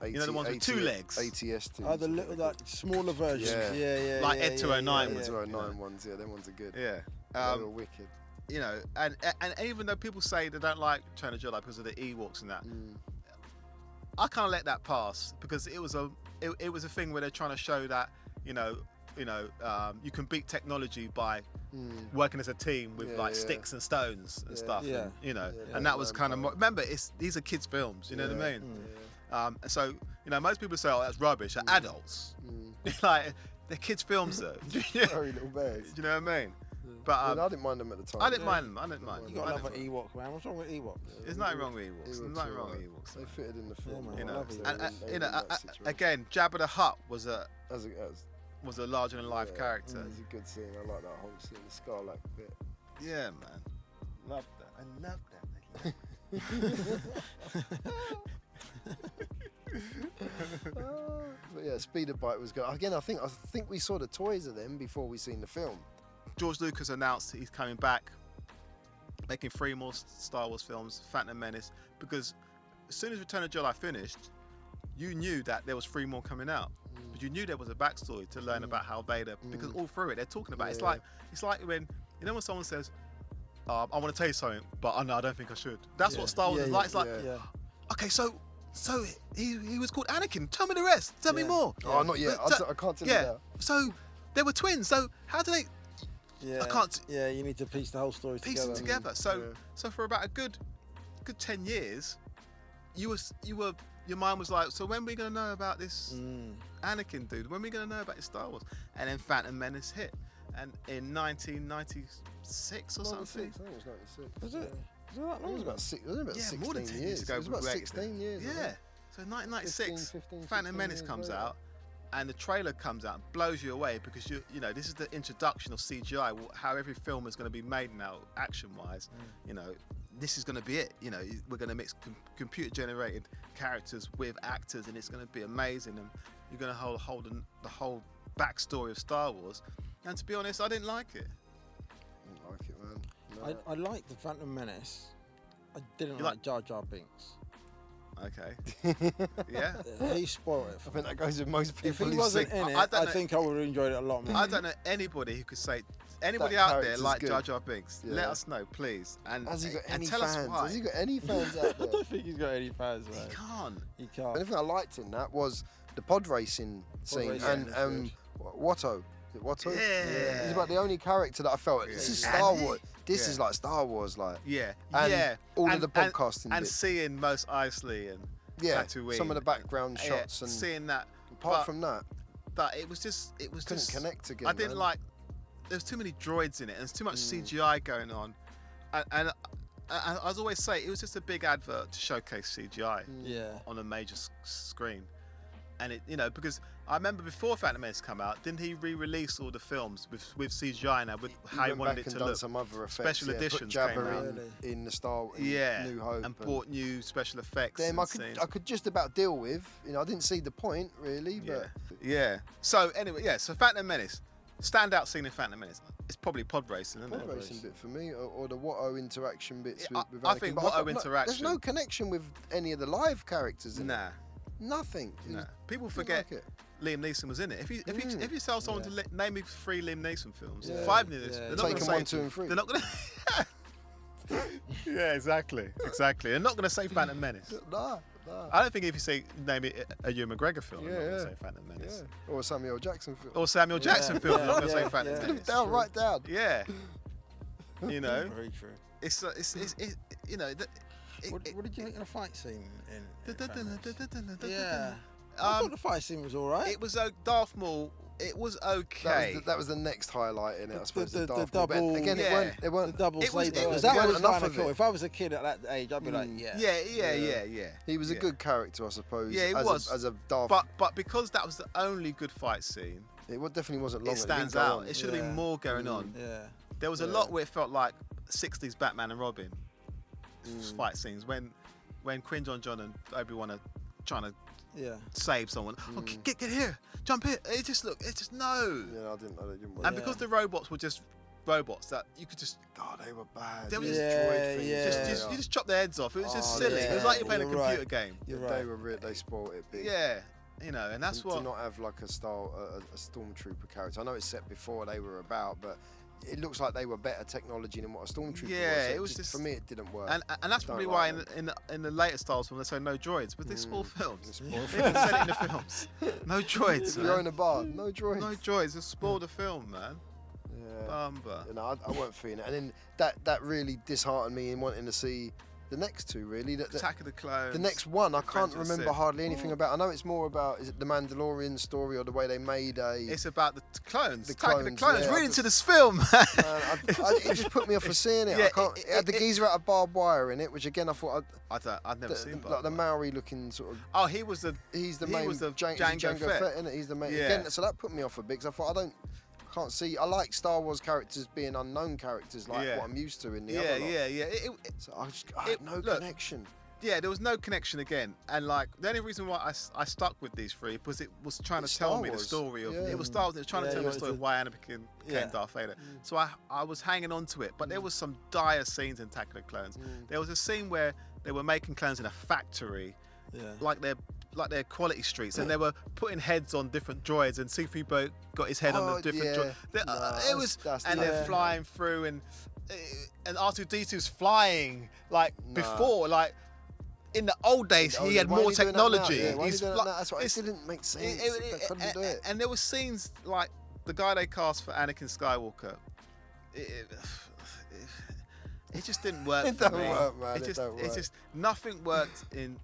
The ones with 2 legs. ATSTs. Oh, the little smaller versions. Yeah. Like Ed 209 ones. 209 ones. Yeah, them ones are good. Yeah. They were wicked. And even though people say they don't like Return of the Jedi because of the Ewoks and that, I can't let that pass because it was a thing where they're trying to show that you can beat technology by working as a team with sticks and stones and stuff. Yeah. And that was kind of remember these are kids' films. You know what I mean? So most people say, "Oh, that's rubbish." They're adults, like they're kids' films though. Very little bears. Do you know what I mean? But I didn't mind them at the time. I didn't mind them. You got another Ewok, man. What's wrong with Ewoks? There's nothing wrong with Ewoks. There's nothing wrong with Ewoks. They fitted in the film. Yeah, man. Again, Jabba the Hutt was a As larger than life character. It's a good scene. I like that whole scene. The Scarlet bit. Yeah, man. Love that. I love that. But yeah, Speeder Bike was good. Again, I think we saw the toys of them before we seen the film. George Lucas announced he's coming back, making 3 more Star Wars films, Phantom Menace, because as soon as Return of the Jedi finished, you knew that there was 3 more coming out. But you knew there was a backstory to learn about how Vader, because all through it they're talking about it. It's like when when someone says, I want to tell you something, but I don't think I should. That's what Star Wars is like. It's like, okay, so he was called Anakin. Tell me the rest. Tell me more. Oh, not yet. I can't tell you that. So they were twins. So how do they? Yeah. I can't. Yeah, you need to piece the whole story together. Piece it together. So for about a good 10 years, your mind was like, so when are we gonna know about this Anakin dude? When are we gonna know about his Star Wars? And then Phantom Menace hit, and in 1996 or something. I think it was 96. Was it? Was it that It long? was about 16 more than 10 years ago. It was about 16 years. Yeah. So 1996, 15, Phantom Menace comes out, and the trailer comes out and blows you away because this is the introduction of CGI, how every film is going to be made now, action-wise. This is going to be it. We're going to mix computer-generated characters with actors, and it's going to be amazing. And you're going to hold the whole backstory of Star Wars. And to be honest, I didn't like it. I didn't like it, man. No. I liked the Phantom Menace. I didn't You like Jar Jar Binks. Okay. Yeah. He spoiled it. I think that goes with most people. If he who wasn't see- in it, I don't I know- think I would have enjoyed it a lot more. I don't know anybody who could say anybody That out there character's like good. Jar Jar Binks. Yeah. Let us know, please. And Has he got and any tell fans? us why. Has he got any fans out I there? don't think he's got any fans, man. He can't. He The can't. only thing I liked in that was the pod racing scene racing and Watto. Is it Watto? Yeah. He's about the only character that I felt. This is Star Wars. This is like Star Wars, like. Yeah. And yeah. all of the podcasting and bits. seeing Mos Eisley and Tatooine. Some of the background shots and seeing that. apart from that, But it was couldn't just connect again. I didn't man. like. There's too many droids in it, and there's too much CGI going on, and I was always say it was just a big advert to showcase CGI Yeah. on a major screen, and it because I remember before Phantom Menace come out, didn't he re-release all the films with CGI now with how he went wanted back it and to done look? some other effects. Special put editions Jabba came out. in the Star Yeah, New Hope and brought new special effects. Them and I scenes. could just about deal with. I didn't see the point really, but Yeah. So anyway, so Phantom Menace, standout scene in Phantom Menace. It's probably pod racing, isn't pod it? racing bit for me, or the Watto interaction bits Yeah, with I Anakin. think But Watto thought, interaction- There's no connection with any of the live characters in it. Nah. Nothing. No. People Didn't forget like it. Liam Neeson was in it. If you tell someone to name me 3 Liam Neeson films, Yeah. 5 Liam Neeson, Yeah. they're not Take going to 'em say 1, 2, and 3. They're not going to. Yeah, exactly. They're not going to say Phantom Menace. Nah. I don't think if you say name it a Ewan McGregor film, they're not going Yeah. to say Phantom Menace. Yeah. Or a Samuel Jackson film. Or Samuel Jackson film, they're not going to say Yeah. Phantom Yeah. Menace. Down, right down. Yeah. You know, Very true. it's you know. What did you think of the fight scene in Phantom Menace? Yeah. Yeah. I thought the fight scene was alright. It was Darth Maul. It was okay. That was the next highlight in it, I suppose. the Darth Maul. But double- again, Yeah. they weren't. The double It was- saber. it was- that weren't was enough kind of of cool. it. If I was a kid at that age, I'd be like, yeah. Yeah. He was a Yeah. good character, I suppose. Yeah, he as was. as a Darth. But because that was the only good fight scene, definitely wasn't long. it stands didn't go out. on. It should have Yeah. been more going on. Yeah. There was a lot where it felt like 60s Batman and Robin fight scenes when Qui-Gon Jinn and Obi-Wan are trying to Yeah. save someone. Oh, get here, jump here. It just no. Yeah, I didn't want And because the robots were just robots that you could just they were bad. They were These just- droid things. Yeah. you just chop their heads off. It was just Oh, silly. yeah. It was like you're playing a You're computer right. game. You're They right. they spoiled it big. Yeah, and that's to what. not have like a stormtrooper character. I know it's set before they were about, but it looks like they were better technology than what a stormtrooper was. Yeah, So it was just for me, it didn't work. And that's probably Don't why like in the later Star Wars film they say no droids, but they spoil films. They spoil They even said it in the films. No droids. If Man. you're in a bar, no droids. No droids. They spoiled the film, man. Yeah. Bumba. You know, I weren't feeling it, and then that really disheartened me in wanting to see the next two. Really, Attack of the Clones. the next one I can't Revenge of the remember Sith. hardly anything about. I know it's more about, is it the Mandalorian story or the way they made a. It's about the clones. The Attack of the clones, Clones. yeah, Read I into just- this film. It just put me off for seeing it. Yeah, I can't. It had the geezer out of barbed wire in it, which again I thought I'd never seen. like the Maori looking sort of. Oh, he was the. He's the He main was the Django Django Fett. Fett, innit? He's the main. Yeah. Again, so that put me off a bit because I thought I can't see. I like Star Wars characters being unknown characters, like Yeah. what I'm used to in the Yeah, other lot. yeah. So I had no look, connection. Yeah, there was no connection again, and like the only reason why I stuck with these three was it was trying It's to tell Star me the Wars. story of Yeah. it was Star Wars. It was trying to Yeah, tell you me the story of wanted why Anakin Yeah. became Darth Vader. So I was hanging on to it, but there was some dire scenes in Attack of the Clones. There was a scene where they were making clones in a factory, Yeah. like their quality streets, and they were putting heads on different droids, and C-3PO got his head on the different droids. It was, and they're flying through, and R2-D2's flying like before, like. In the old days, he had more technology. That's why it didn't make sense. They couldn't do it. And there were scenes like the guy they cast for Anakin Skywalker. It just didn't work It for don't me. work, man. It don't work. just nothing worked in.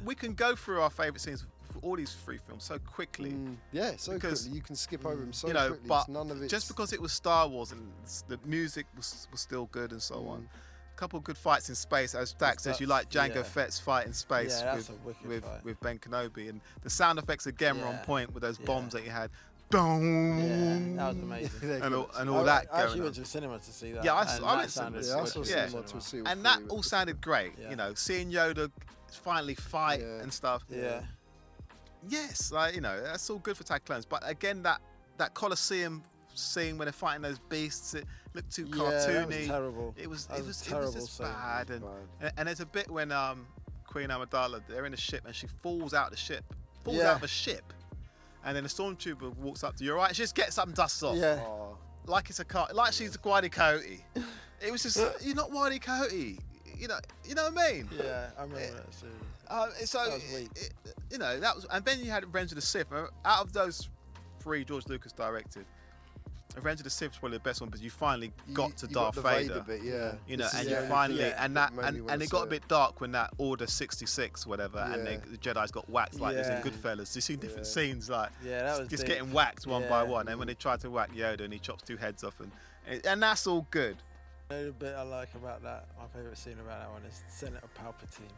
We can go through our favourite scenes for all these three films so quickly. Yeah, so because, quickly. You can skip over them so you know, quickly. but None of it. just because it was Star Wars and the music was still good and so on. A couple of good fights in space, as Stax says. You like Django yeah. Fett's fight in space Yeah, that's a wicked fight. with Ben Kenobi, and the sound effects again were on Yeah. point with those Yeah. bombs that you had. Boom. Yeah, that was amazing. and all that I actually going went on. to the cinema to see that. Yeah, I and went that to sounded cinema. I saw Yeah. cinema to see all And three that of it. all sounded great. Yeah. You know, seeing Yoda finally fight Yeah. and stuff. Yeah. Yes, like, you know, that's all good for Attack of the Clones. But again, that Coliseum scene when they're fighting those beasts, it looked too cartoony. That was terrible. It was That it was was a terrible just scene. bad, and there's a bit when Queen Amidala, they're in a ship and she falls out of the ship, Yeah. out of a ship, and then a stormtrooper walks up to you. All right, she just gets up and dusts off, Yeah. Oh, like it's a car, like she's a Wiley Coyote. It was just you're not Wiley Coyote, you know what I mean? Yeah, I remember that scene. So That was weak. you know that was, and then you had Revenge of the Sith. Out of those three George Lucas directed, Revenge of the Sith was probably the best one because you finally got to you Darth the Vader. bit, yeah. You know, This is and the you only finally, thing and that made me wanna it got a see bit dark when that Order 66, whatever, and Yeah. the Jedi's got whacked like there's in Yeah. Goodfellas. You see different Yeah. scenes like Yeah, that was just deep. getting whacked one by Yeah. one, and when they try to whack Yoda and he chops two heads off, and that's all good. You know the bit I like about that, my favourite scene about that one is Senator Palpatine.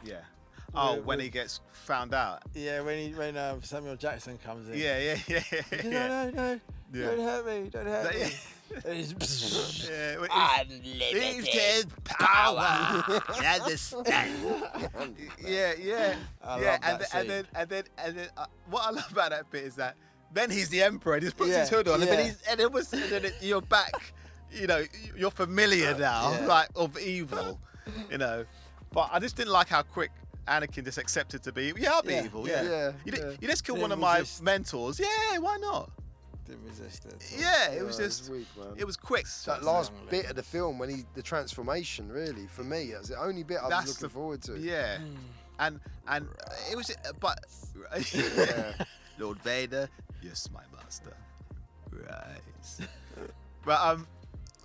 Yeah. Oh, With- when he gets found out. Yeah, when Samuel Jackson comes in. Yeah. No, Yeah. don't hurt me, don't hurt That- me. And he's Yeah, when unlimited power. You understand? Yeah. I Yeah, love that scene. and then what I love about that bit is that then he's the emperor. He just puts Yeah, his hood on, yeah. and then you're back. You know, you're familiar now, Yeah. like of evil. You know, but I just didn't like how quick Anakin just accepted to be. Yeah, I'll be Yeah, evil. yeah. Yeah. Yeah. You just kill Didn't one of my resist. mentors. Yeah, why not? Didn't resist it. at all. Yeah, it was it's just. weak, man. It was quick. That last bit of the film when the transformation, really, for me, that's the only bit I was That's looking the- forward to. Yeah, and it was, but Yeah. Lord Vader, yes, my master. Right. But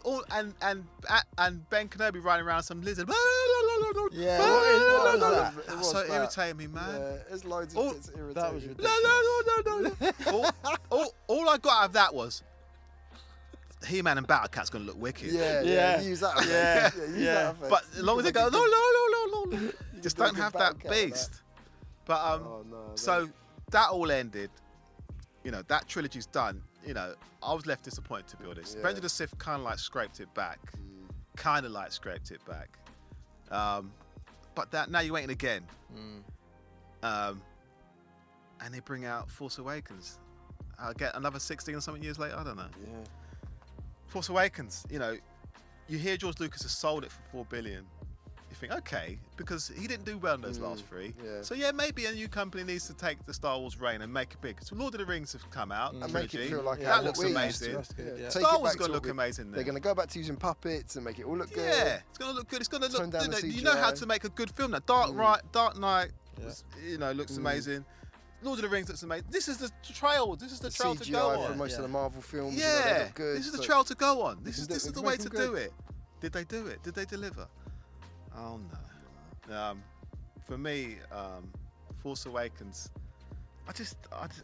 all and Ben Kenobi riding around some lizard. Yeah, what was that? It That's was so that. irritating me, man. Yeah, there's loads Oh, of bits irritating. That was ridiculous. No. All I got out of that was He-Man and Battle Cat's gonna look wicked. Yeah, Yeah. use that. effect. Yeah, use yeah. that effect. But as long as they go, no, just do a don't good have Battle that Cat with beast. But Oh, no, so that all ended. You know, that trilogy's done. You know, I was left disappointed, to be honest. Yeah. Revenge of the Sith kind of like scraped it back. But that now you're waiting again. And they bring out Force Awakens. I'll get another 16 or something years later. I don't know. Yeah. Force Awakens. You know, you hear George Lucas has sold it for $4 billion. you think, okay, because he didn't do well in those last three. Yeah. So yeah, maybe a new company needs to take the Star Wars reign and make it big. So Lord of the Rings have come out, And make it trilogy. feel like that what looks we used to. amazing. That's good. Yeah. Take Star it Wars back going to to look what amazing They're there. going to go back to using puppets and make it all look good. Yeah, it's going to look good. It's going to Tone look. down the You know how CGI. to make a good film now. Dark Knight, looks amazing. Lord of the Rings looks amazing. This is the trail. This is the trail to go CGI for on. most of the Marvel films. Yeah, they look good. this is the so- trail to go on. They This can is do- the they way can to make 'em do good. it. Did they do it? Did they deliver? Oh no. For me, Force Awakens.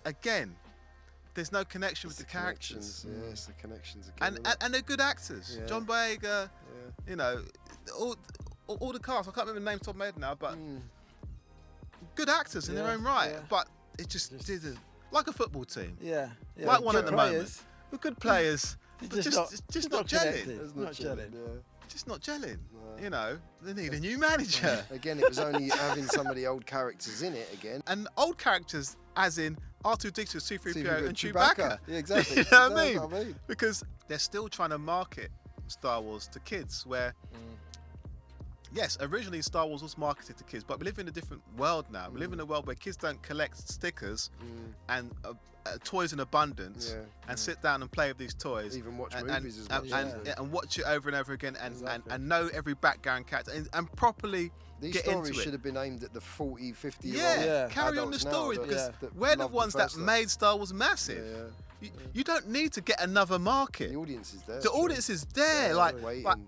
Again, there's no connection with the characters. Connections, yeah, it's the connections again. And they're good actors. Yeah. John Boyega, yeah. you know, all the cast. I can't remember the names off my head now, but good actors in their Yeah, own right. yeah. But it just didn't. Like a football team. Yeah. Like one Good at the players, moment. We're good players, but just not gelling. connected. There's Not gelling. Yeah. Just not gelling. No. You know, they need a new manager. Again, it was only having some of the old characters in it again. And old characters, as in R2-D2, C-3PO, and Chewbacca. Yeah, exactly. You know what I Exactly mean? Because they're still trying to market Star Wars to kids, where, yes, originally Star Wars was marketed to kids, but we live in a different world now. We live in a world where kids don't collect stickers and toys in abundance and sit down and play with these toys. Even watch and, movies as much. and watch it over and over again and, Exactly. and know every background character and properly These get stories into it. should have been aimed at the 40, 50 year Yeah, old Yeah. carry on the adults now stories that- because that we're the love ones that first stuff. made Star Wars massive. Yeah, You don't need to get another market. The audience is there. The audience is there. Yeah, like waiting.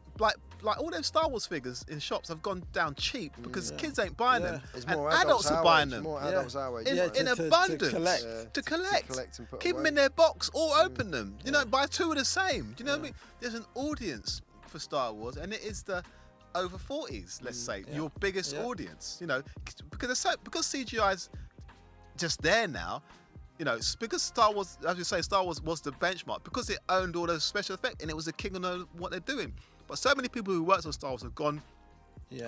all them Star Wars figures in shops have gone down cheap because kids ain't buying them, There's and more adults are our buying age, them More Yeah. adults our age. in, Yeah, in to abundance collect. Yeah, to to collect. collect and put Keep them away. in their box or open them. You know, buy two of the same. Do you know what I mean? There's an audience for Star Wars, and it is the over 40s. Let's say your biggest audience. You know, because CGI's just there now. You know, it's because Star Wars, as you say, Star Wars was the benchmark because it owned all those special effects and it was the king of what they're doing. But so many people who worked on Star Wars have gone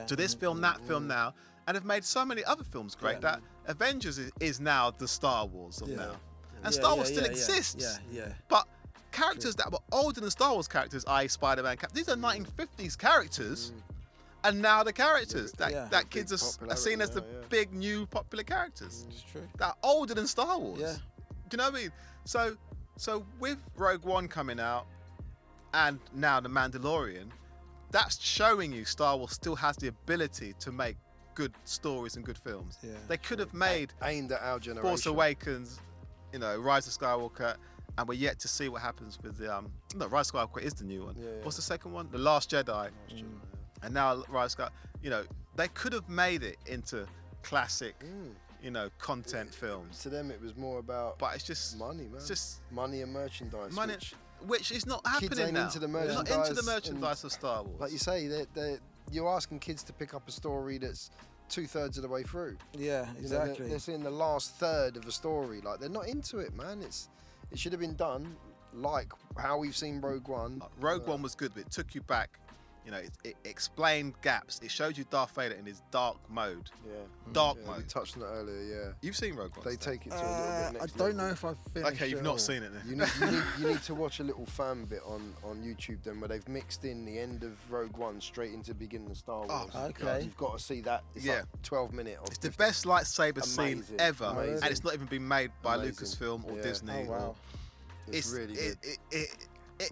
to this film, that film now, and have made so many other films great that Avengers is now the Star Wars of now. And Star Wars still exists. Yeah. But characters that were older than Star Wars characters, i.e. Spider-Man, these are 1950s characters, and now the characters that kids are seen as the big new popular characters. It's true. That are older than Star Wars. Yeah. Do you know what I mean? So with Rogue One coming out and now The Mandalorian, that's showing you Star Wars still has the ability to make good stories and good films. Yeah, They could have made Aimed at our generation. Force Awakens, you know, Rise of Skywalker, and we're yet to see what happens with the no, Rise of Skywalker is the new one. Yeah, yeah. What's the second one? The Last Jedi. And now Rise of Skywalker. You know, they could have made it into classic, you know, content films. To them, it was more about But it's just money, man. It's just money and merchandise. money, which is not Kids happening ain't now. into the They're not into merchandise the merchandise of Star Wars. like you say, you're asking kids to pick up a story that's 2/3 of the way through. Yeah, You know, exactly. they're seeing the last third of a story. Like they're not into it, man. It should have been done like how we've seen Rogue One. Rogue One was good, but it took you back. You know, it explained gaps. It showed you Darth Vader in his dark mode. Yeah. Dark Yeah, we mode. touched on it earlier. Yeah. You've seen Rogue One? They Steph? take it to a little bit I next don't level. know if I've finished. Okay, you've it not all. seen it then. You need to watch a little fan bit on YouTube then where they've mixed in the end of Rogue One straight into the beginning of Star Wars. okay. You've got to see that. It's Yeah. like 12 minute. Or It's the 15. best lightsaber scene Amazing, ever, amazing. and it's not even been made by Amazing. Lucasfilm or Yeah. Disney. Oh wow. It's really good.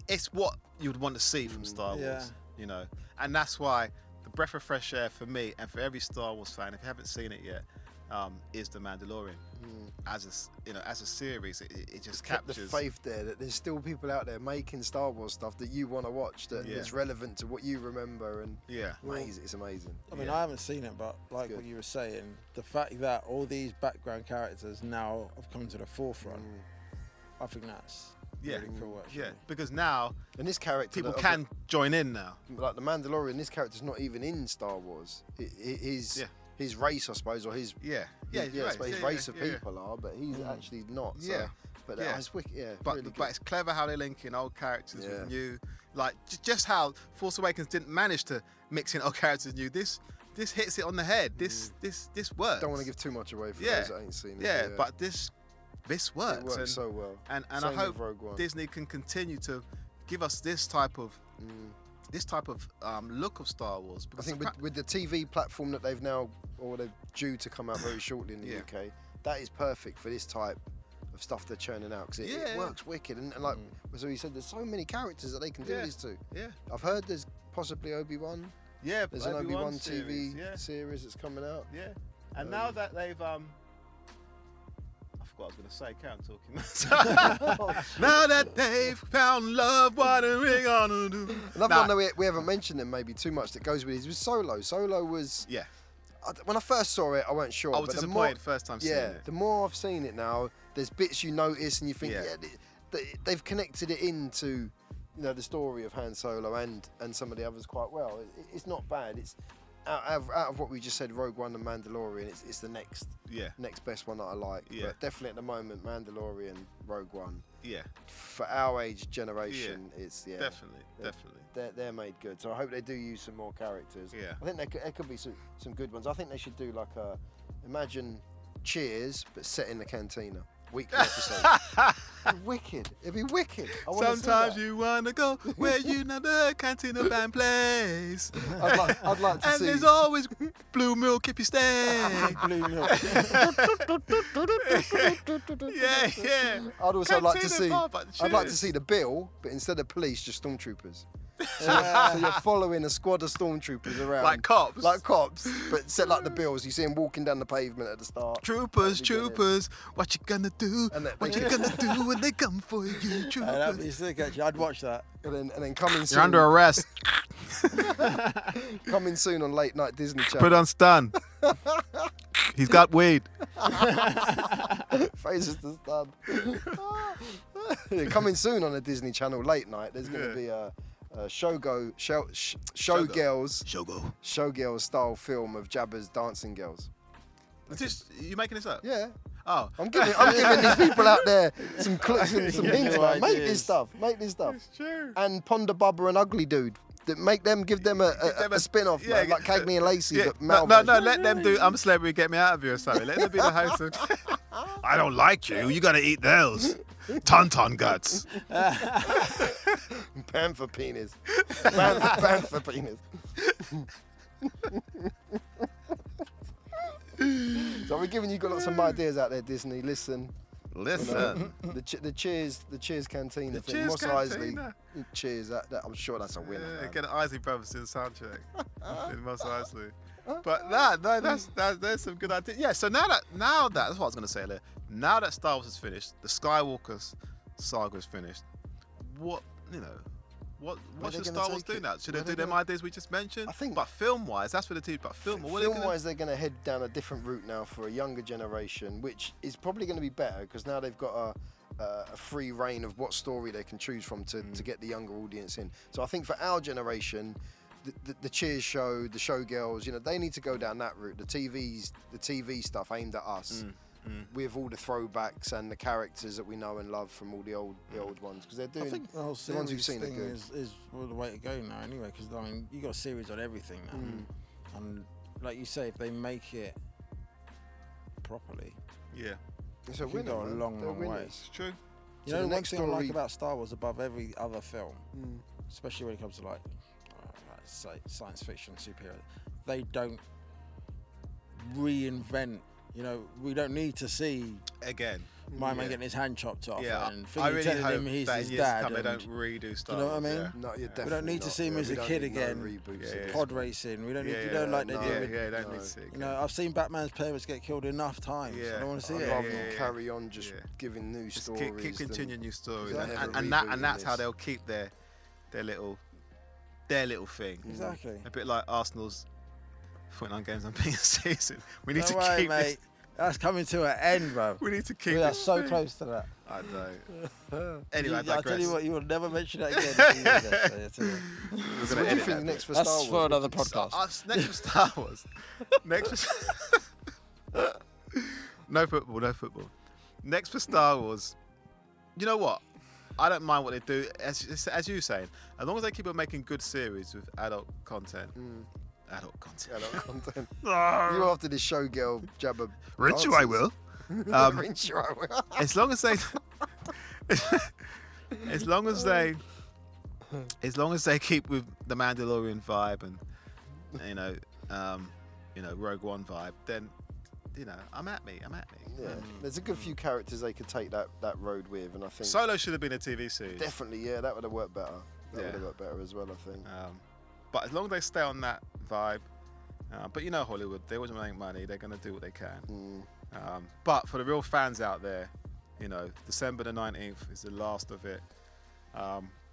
It's what you would want to see from Star Wars. Yeah. You know, and that's why the breath of fresh air for me and for every Star Wars fan, if you haven't seen it yet, is The Mandalorian. As a series, it just Kept the captures. faith there that there's still people out there making Star Wars stuff that you want to watch that is relevant to what you remember and Yeah. amazing. It's amazing. I mean, Yeah. I haven't seen it, but like good. what you were saying, the fact that all these background characters now have come to the forefront, I think that's Yeah. really cool. Actually. Yeah, because now And this character, people that- can join in now. like the Mandalorian, this character's not even in Star Wars. His race, I suppose, or his Yeah. I suppose his race of yeah. people are, but he's actually not. So. Yeah. But Yeah. it's wicked. Yeah, But really but it's clever how they link in old characters Yeah. with new, like just how Force Awakens didn't manage to mix in old characters new. This hits it on the head. This works. Don't want to give too much away for Yeah. those that ain't seen it. Yeah, but this works. it works and, so well. And I Same with hope Rogue One. Disney can continue to give us this type of this type of look of Star Wars. I Because think with the TV platform that they've now, or they're due to come out very shortly in the UK, that is perfect for this type of stuff they're churning out, because it works wicked. And like so you said, there's so many characters that they can do this to. Yeah. I've heard there's possibly Obi-Wan. Yeah, There's an Obi-Wan TV series that's coming out. Yeah. And now that they've I forgot what I was going to say. Carry on talking. Now that they've found love, what are we gonna do? Another one that we haven't mentioned them maybe too much that goes with it was Solo. Solo was when I first saw it, I weren't sure. I was disappointed first time seeing it. The more I've seen it now, there's bits you notice and you think, they've connected it into, the story of Han Solo and some of the others quite well. It's not bad. It's out of what we just said, Rogue One and Mandalorian. It's the next best one that I like. Yeah. But definitely at the moment, Mandalorian, Rogue One. Yeah. For our age generation, it's definitely. They're made good. So I hope they do use some more characters. Yeah. I think there could be some good ones. I think they should do like imagine Cheers, but set in the cantina. Weekly episode. Wicked. It'd be wicked. Sometimes you wanna go where you know the cantina band plays. I'd like to and see. And there's always blue milk if you stay. Blue milk. yeah. I'd also like to see. Bar, I'd like to see the bill, but instead of police, just stormtroopers. So you're following a squad of stormtroopers around. Like cops, but set like the bills. You see them walking down the pavement at the start. Troopers, what you gonna do? What you gonna do when they come for you, troopers? That'd be sick, actually. I'd watch that. And then coming soon. You're under arrest. Coming soon on late night Disney Channel. Put on stun. He's got weed. Fraser's the stun. Coming soon on a Disney Channel late night. There's going to be a showgirls style film of Jabba's dancing girls. You making this up? Yeah. Oh. I'm giving these people out there some hints, man. Make this stuff. It's true. And Ponda Bubba and Ugly Dude. Give them a spin-off, man, like Cagney and Lacey, but no, let them do I'm a Celebrity, Get Me Out of You or something. Let them be the host of I don't like you gotta eat those. Tauntaun guts. Panther penis. Panther penis. So we're giving you lots of ideas out there, Disney. Listen. The Cheers Cantina thing. Moss Isley. Cheers. That I'm sure that's a winner. Yeah, get the Isley Brothers to the soundtrack. In Moss Isley. But there's some good ideas. Yeah. So now that that's what I was gonna say earlier. Now that Star Wars is finished, the Skywalker saga is finished. What should Star Wars do now? Should they do them ideas we just mentioned? I think. But film-wise, that's for the TV. But film-wise, they're going to head down a different route now for a younger generation, which is probably going to be better because now they've got a free reign of what story they can choose from to get the younger audience in. So I think for our generation, the Cheers show, the Showgirls, they need to go down that route. The TV stuff aimed at us. With all the throwbacks and the characters that we know and love from all the old ones, because they're doing. I think the whole series ones we've seen thing are good. is the way to go now, anyway. Because you got a series on everything now, and like you say, if they make it properly, it's a winner. Go a long way. It's true. You know, one thing I like about Star Wars above every other film, especially when it comes to say science fiction, superhero, they don't reinvent. We don't need to see again my man getting his hand chopped off and I really telling hope him he's that his in years dad. to come, they don't redo Star Wars. You know what I Wars, mean? No, you're definitely we don't need to see him as a kid again. Pod racing. We don't need to like they do. Don't need to see it. I've seen Batman's parents get killed enough times. I don't want to see it. Rather than carry on just giving new stories. Keep continuing new stories, Exactly. and that's how they'll keep their little thing. Exactly. A bit like Arsenal's 49 games unbeaten season. We need to keep mate. That's coming to an end, bro. We need to keep. We are so close to that. I know. Anyway, I'll tell you what, you will never mention that again. So what do you think next for Star Wars? That's for another podcast. Next for Star Wars. No football. Next for Star Wars. You know what? I don't mind what they do. As you were saying, as long as they keep on making good series with adult content. Adult content. You after this showgirl Jabba. Rinse you, I will. Rinse you, I will. As long as they as long as they keep with the Mandalorian vibe and Rogue One vibe, then I'm at me. Yeah, there's a good few characters they could take that road with, and I think Solo should have been a TV series. Definitely, yeah, that would have worked better. That would have worked better as well, I think. But as long as they stay on that vibe, but Hollywood, they always make money. They're gonna do what they can. But for the real fans out there, December the 19th is the last of it.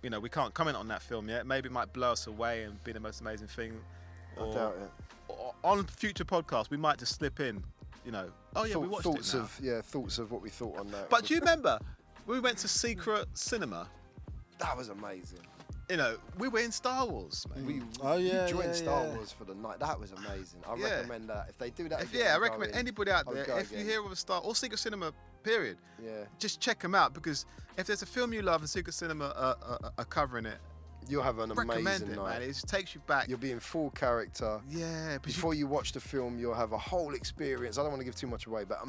We can't comment on that film yet. Maybe it might blow us away and be the most amazing thing. I doubt it. Or on future podcasts, we might just slip in. We watched thoughts it now. Thoughts of what we thought on that. But do you remember we went to Secret Cinema? That was amazing. We were in Star Wars, mate. You joined Star Wars for the night. That was amazing. I recommend that. If they do that again, I recommend anybody out there, if you hear of a Star or Secret Cinema, period, just check them out, because if there's a film you love and Secret Cinema are covering it, you'll have an amazing night. Man. It just takes you back. You'll be in full character. Yeah. Before you watch the film, you'll have a whole experience. I don't want to give too much away, but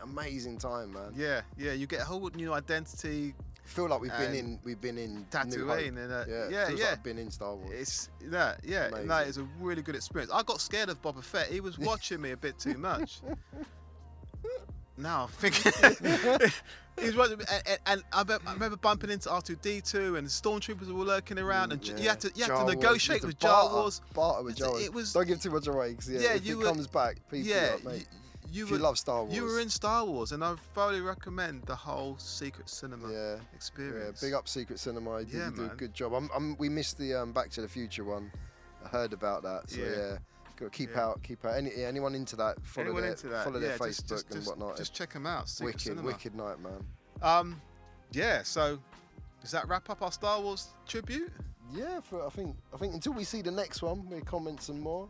amazing time, man. Yeah. You get a whole new identity. Feel like we've been in Tatooine, feels like I've been in Star Wars. It's it's a really good experience. I got scared of Boba Fett. He was watching me a bit too much. Now I'm thinking he was watching me, and I remember bumping into R2D2 and the stormtroopers were lurking around, and you had to negotiate with Jar Wars. Barter with Jar Wars. Don't give too much away, because if it comes back, people mate. If you love Star Wars. You were in Star Wars, and I thoroughly recommend the whole Secret Cinema experience. Yeah, big up Secret Cinema. You do a good job. We missed the Back to the Future one. I heard about that. So got to keep out. Anyone into that? Follow their Facebook and whatnot. Just check them out. Wicked night, man. So does that wrap up our Star Wars tribute? Yeah, I think until we see the next one, we'll comment some more.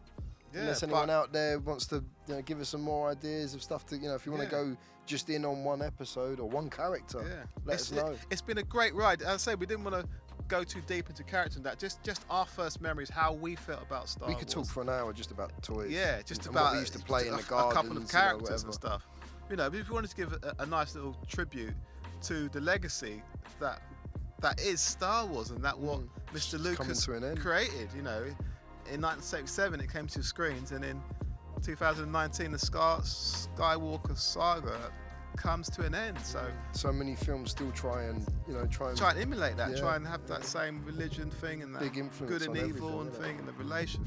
Yeah, unless anyone out there wants to give us some more ideas of stuff to, if you want to go just in on one episode or one character, let us know. It's been a great ride. As I say, we didn't want to go too deep into character and that. Just our first memories, how we felt about Star Wars. We could talk for an hour just about toys. Yeah, just and about what we used to play in the gardens, a couple of characters and stuff. If you wanted to give a nice little tribute to the legacy that is Star Wars, and that what Mr. Lucas created, in 1977 it came to screens, and in 2019 the Skywalker saga comes to an end. So many films still try and emulate that, try and have that same religion thing and that big influence good and evil and thing, and the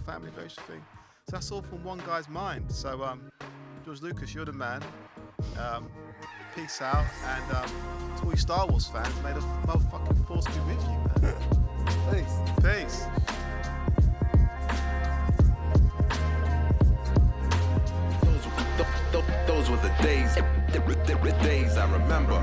family relation thing. So that's all from one guy's mind. So George Lucas, you're the man. Peace out, and to all you Star Wars fans, may the motherfucking force be with you, man. Peace. Those were the days I remember.